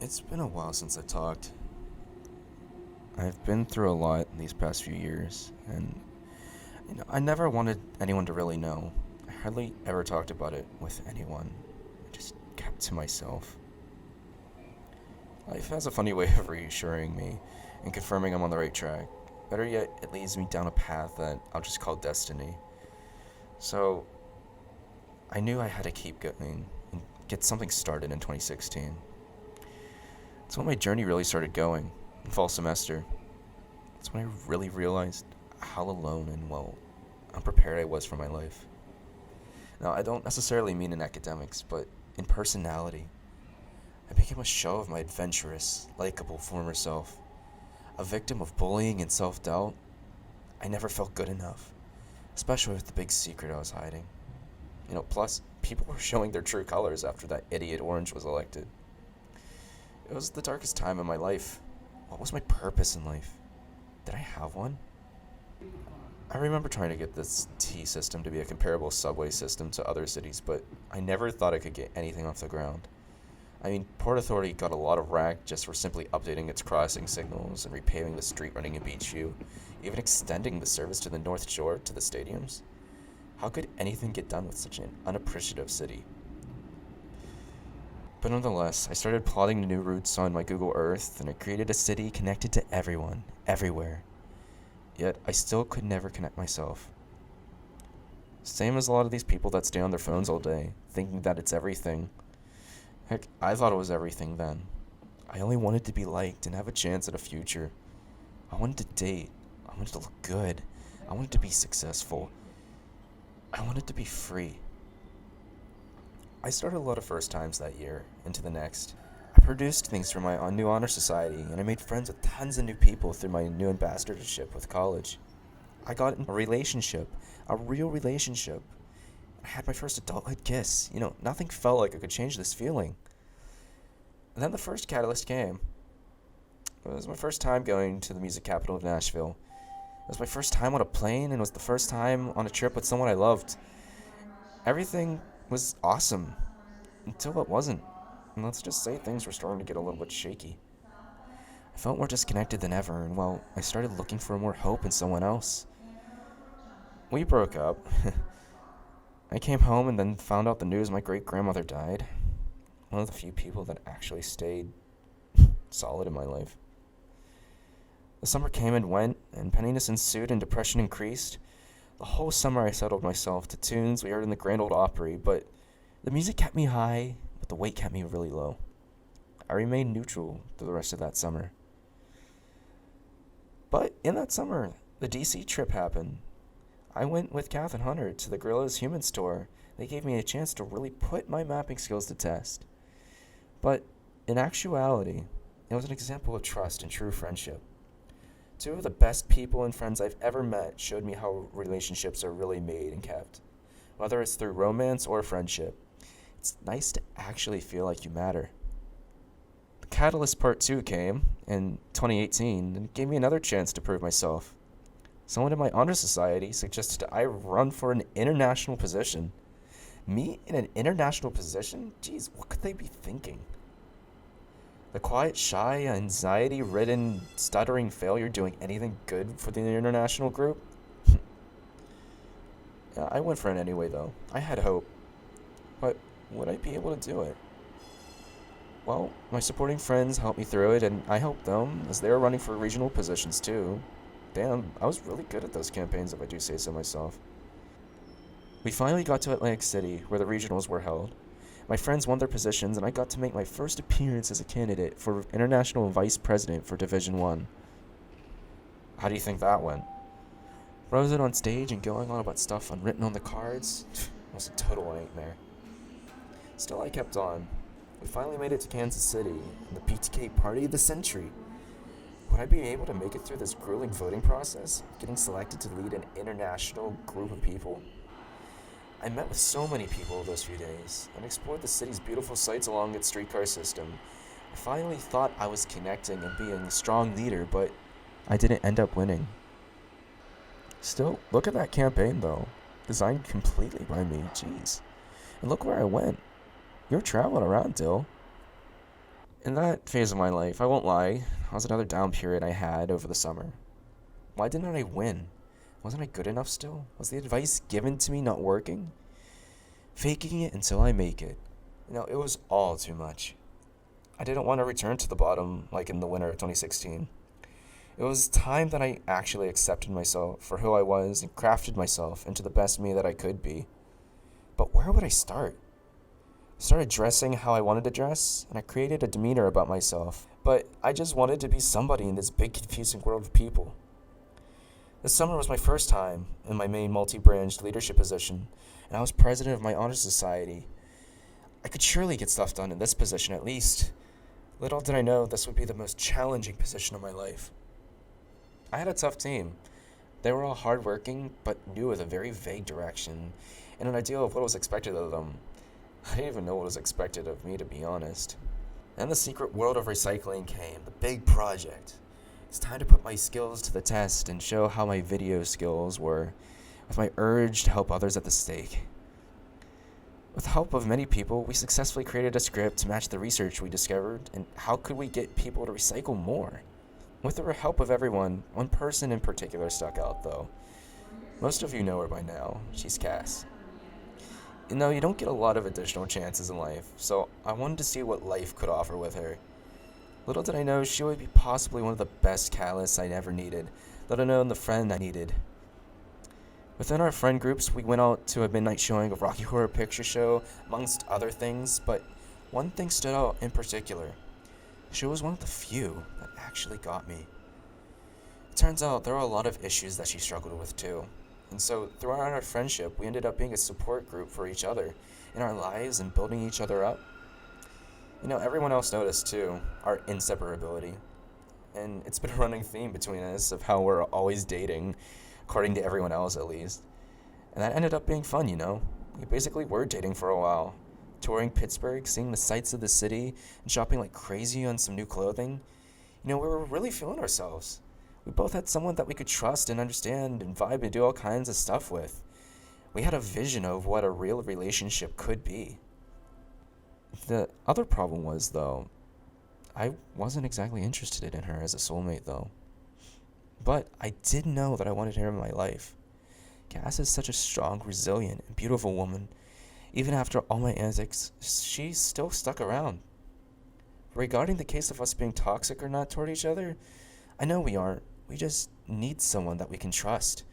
It's been a while since I talked. I've been through a lot in these past few years, and I never wanted anyone to really know. I hardly ever talked about it with anyone. I just kept to myself. Life has a funny way of reassuring me and confirming I'm on the right track. Better yet, it leads me down a path that I'll just call destiny. So, I knew I had to keep going and get something started in 2016. It's when my journey really started going, in fall semester. That's when I really realized how alone and, unprepared I was for my life. Now, I don't necessarily mean in academics, but in personality. I became a shell of my adventurous, likable former self. A victim of bullying and self-doubt. I never felt good enough, especially with the big secret I was hiding. Plus, people were showing their true colors after that idiot Orange was elected. It was the darkest time in my life. What was my purpose in life? Did I have one? I remember trying to get this T system to be a comparable subway system to other cities, but I never thought I could get anything off the ground. Port Authority got a lot of rack just for simply updating its crossing signals and repaving the street running in Beachview, even extending the service to the North Shore to the stadiums. How could anything get done with such an unappreciative city? But nonetheless, I started plotting the new routes on my Google Earth, and I created a city connected to everyone, everywhere. Yet, I still could never connect myself. Same as a lot of these people that stay on their phones all day, thinking that it's everything. Heck, I thought it was everything then. I only wanted to be liked and have a chance at a future. I wanted to date. I wanted to look good. I wanted to be successful. I wanted to be free. I started a lot of first times that year, into the next. I produced things for my new honor society, and I made friends with tons of new people through my new ambassadorship with college. I got in a relationship, a real relationship. I had my first adulthood kiss. Nothing felt like I could change this feeling. And then the first catalyst came. It was my first time going to the music capital of Nashville. It was my first time on a plane, and it was the first time on a trip with someone I loved. Everything was awesome, until it wasn't. And let's just say things were starting to get a little bit shaky. I felt more disconnected than ever, and I started looking for more hope in someone else. We broke up. I came home and then found out the news my great-grandmother died. One of the few people that actually stayed solid in my life. The summer came and went, and penniless ensued and depression increased. The whole summer I settled myself to tunes we heard in the Grand Ole Opry, but the music kept me high, but the weight kept me really low. I remained neutral through the rest of that summer. But in that summer, the DC trip happened. I went with Kath and Hunter to the Gorilla's Human Store. They gave me a chance to really put my mapping skills to test. But in actuality, it was an example of trust and true friendship. Two of the best people and friends I've ever met showed me how relationships are really made and kept. Whether it's through romance or friendship, it's nice to actually feel like you matter. The Catalyst Part 2 came in 2018 and gave me another chance to prove myself. Someone in my honor society suggested I run for an international position. Me in an international position? Geez, what could they be thinking? The quiet, shy, anxiety-ridden, stuttering failure doing anything good for the international group? Yeah, I went for it anyway, though. I had hope. But would I be able to do it? Well, my supporting friends helped me through it, and I helped them, as they were running for regional positions, too. Damn, I was really good at those campaigns, if I do say so myself. We finally got to Atlantic City, where the regionals were held. My friends won their positions, and I got to make my first appearance as a candidate for International Vice President for Division 1. How do you think that went? Rosing on stage and going on about stuff unwritten on the cards was a total nightmare. Still, I kept on. We finally made it to Kansas City, and the PTK Party of the Century. Would I be able to make it through this grueling voting process, getting selected to lead an international group of people? I met with so many people those few days, and explored the city's beautiful sights along its streetcar system. I finally thought I was connecting and being a strong leader, but I didn't end up winning. Still, look at that campaign though. Designed completely by me, jeez. And look where I went. You're traveling around, Dill. In that phase of my life, I won't lie, was another down period I had over the summer. Why didn't I win? Wasn't I good enough still? Was the advice given to me not working? Faking it until I make it. It was all too much. I didn't want to return to the bottom like in the winter of 2016. It was time that I actually accepted myself for who I was and crafted myself into the best me that I could be. But where would I start? I started dressing how I wanted to dress, and I created a demeanor about myself. But I just wanted to be somebody in this big, confusing world of people. This summer was my first time in my main multi-branched leadership position, and I was president of my honor society. I could surely get stuff done in this position at least. Little did I know this would be the most challenging position of my life. I had a tough team. They were all hardworking, but knew with a very vague direction, and an idea of what was expected of them. I didn't even know what was expected of me, to be honest. Then the secret world of recycling came, the big project. It's time to put my skills to the test and show how my video skills were, with my urge to help others at the stake. With the help of many people, we successfully created a script to match the research we discovered, and how could we get people to recycle more? With the help of everyone, one person in particular stuck out though. Most of you know her by now. She's Cass. You don't get a lot of additional chances in life, so I wanted to see what life could offer with her. Little did I know she would be possibly one of the best catalysts I'd ever needed, let alone the friend I needed. Within our friend groups, we went out to a midnight showing of Rocky Horror Picture Show, amongst other things, but one thing stood out in particular. She was one of the few that actually got me. It turns out there were a lot of issues that she struggled with too. And so, throughout our friendship, we ended up being a support group for each other in our lives and building each other up. Everyone else noticed too, our inseparability. And it's been a running theme between us of how we're always dating, according to everyone else at least. And that ended up being fun, We basically were dating for a while. Touring Pittsburgh, seeing the sights of the city, and shopping like crazy on some new clothing. We were really feeling ourselves. We both had someone that we could trust and understand and vibe and do all kinds of stuff with. We had a vision of what a real relationship could be. The other problem was, though, I wasn't exactly interested in her as a soulmate, though. But I did know that I wanted her in my life. Cass is such a strong, resilient, and beautiful woman. Even after all my antics, she still stuck around. Regarding the case of us being toxic or not toward each other, I know we aren't. We just need someone that we can trust.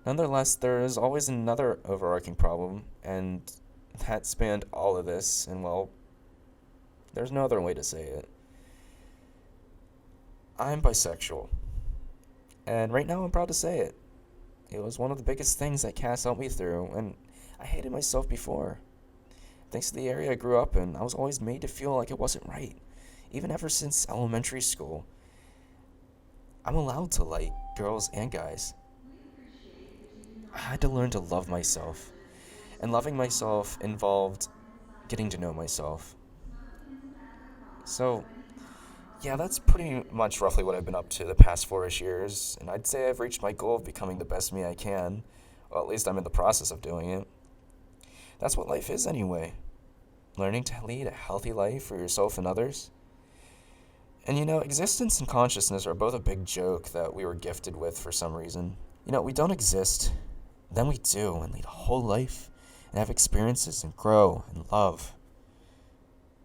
Nonetheless, there is always another overarching problem, and that spanned all of this, and well, there's no other way to say it. I'm bisexual. And right now I'm proud to say it. It was one of the biggest things that Cass helped me through, and I hated myself before. Thanks to the area I grew up in, I was always made to feel like it wasn't right, even ever since elementary school. I'm allowed to like girls and guys. I had to learn to love myself, and loving myself involved getting to know myself. So, yeah, that's pretty much roughly what I've been up to the past 4-ish years, and I'd say I've reached my goal of becoming the best me I can. Well, at least I'm in the process of doing it. That's what life is anyway. Learning to lead a healthy life for yourself and others. And existence and consciousness are both a big joke that we were gifted with for some reason. We don't exist, then we do, and lead a whole life, and have experiences, and grow, and love.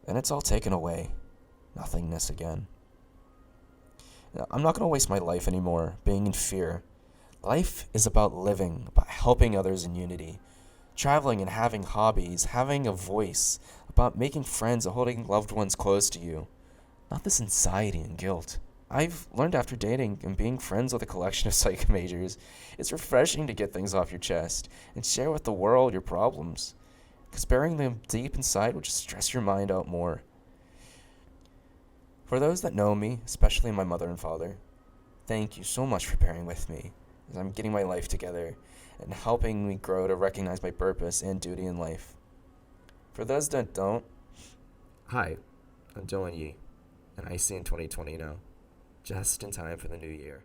Then it's all taken away. Nothingness again. I'm not going to waste my life anymore being in fear. Life is about living, about helping others in unity, traveling and having hobbies, having a voice, about making friends and holding loved ones close to you. Not this anxiety and guilt. I've learned after dating and being friends with a collection of psych majors, it's refreshing to get things off your chest and share with the world your problems, because burying them deep inside will just stress your mind out more. For those that know me, especially my mother and father, thank you so much for bearing with me as I'm getting my life together and helping me grow to recognize my purpose and duty in life. For those that don't, hi, I'm Dylan Yee, and I see in 2020 now, just in time for the new year.